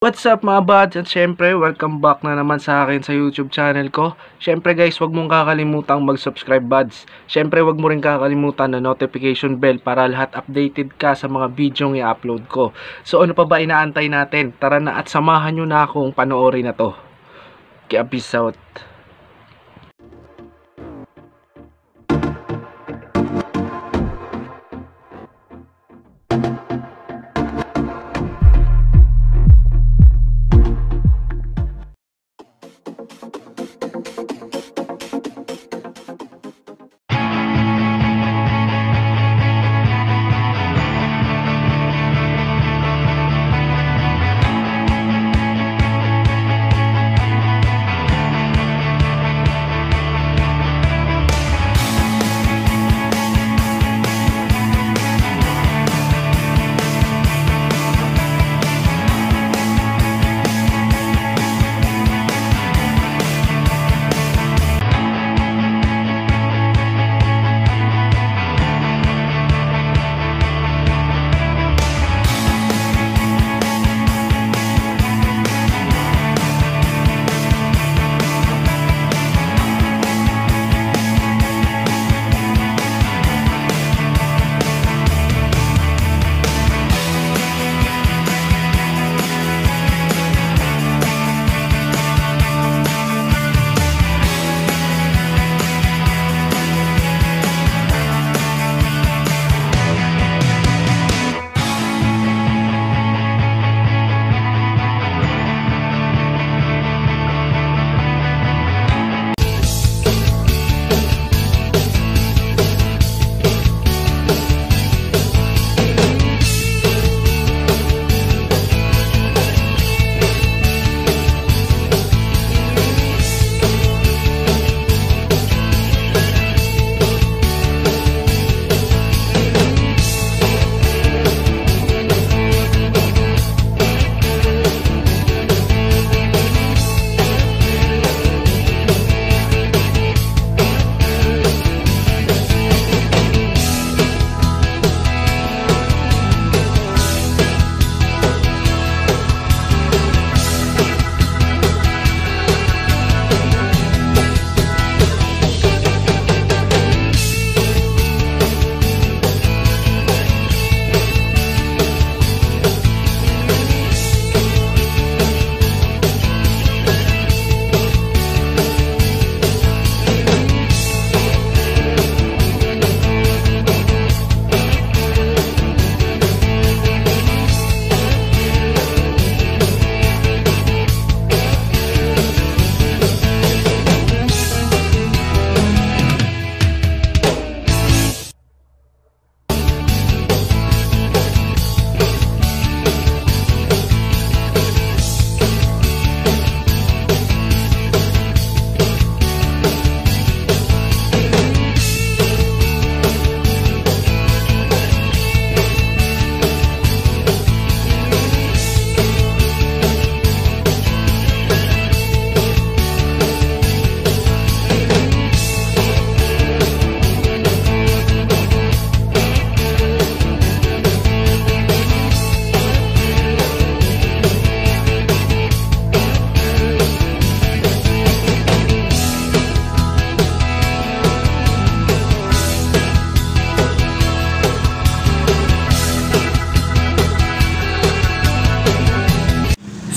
What's up mga buds? At syempre, welcome back na naman sa akin sa YouTube channel ko. Syempre guys, wag mong kakalimutang mag-subscribe buds. Syempre, wag mo rin kakalimutan na notification bell para lahat updated ka sa mga video ng i-upload ko. So ano pa ba inaantay natin? Tara na at samahan nyo na akong panoorin na to. Kaya peace out.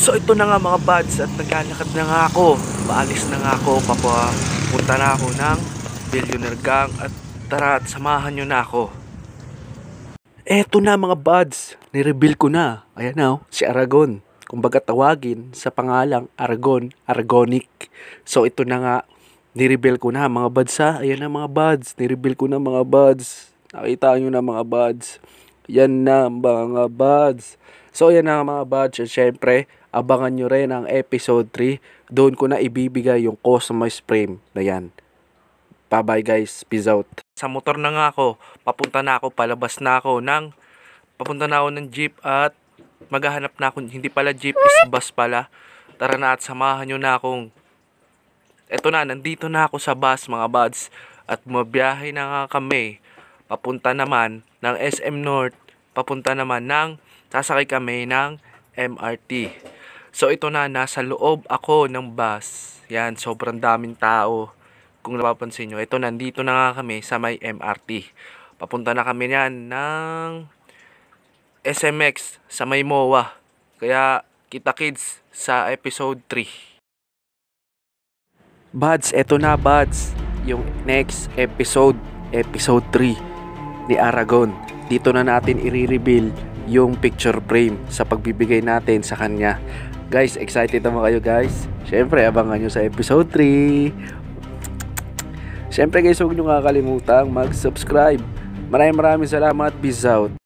So ito na nga mga buds at naglalakad na nga ako. Paalis na nga ako, papunta na ako ng Billionaire Gang at tara at samahan nyo na ako. Eto na mga buds, nireveal ko na. Ayan na si Aragon. Kumbaga tawagin sa pangalang Aragon, Aragonic. So ito na nga, nireveal ko na mga buds ha. Ayan na mga buds, nireveal ko na mga buds. Nakita nyo na mga buds. Yan na mga buds. So yan na mga buds. At syempre, abangan nyo rin ang episode 3. Doon ko na ibibigay yung customized frame na yan. Bye bye guys. Peace out. Sa motor na nga ako. Papunta na ako ng jeep at maghahanap na ako. Hindi pala jeep, is bus pala. Tara na at samahan nyo na akong. Eto na, nandito na ako sa bus mga buds. At mabiyahe na nga kami. Papunta naman ng SM North. Papunta naman ng sasakay kami ng MRT. So ito na, nasa loob ako ng bus. Yan, sobrang daming tao. Kung napapansin nyo, ito nandito na nga kami sa may MRT. Papunta na kami yan ng SMX sa may MOA. Kaya kita kids sa episode 3. Buds, eto na buds. Yung next episode, episode 3 ni Aragon. Dito na natin i-reveal yung picture frame sa pagbibigay natin sa kanya. Guys, excited naman kayo guys? Syempre, abangan nyo sa episode 3. Syempre guys, huwag nyo kakalimutan mag-subscribe. Maraming salamat. Peace out.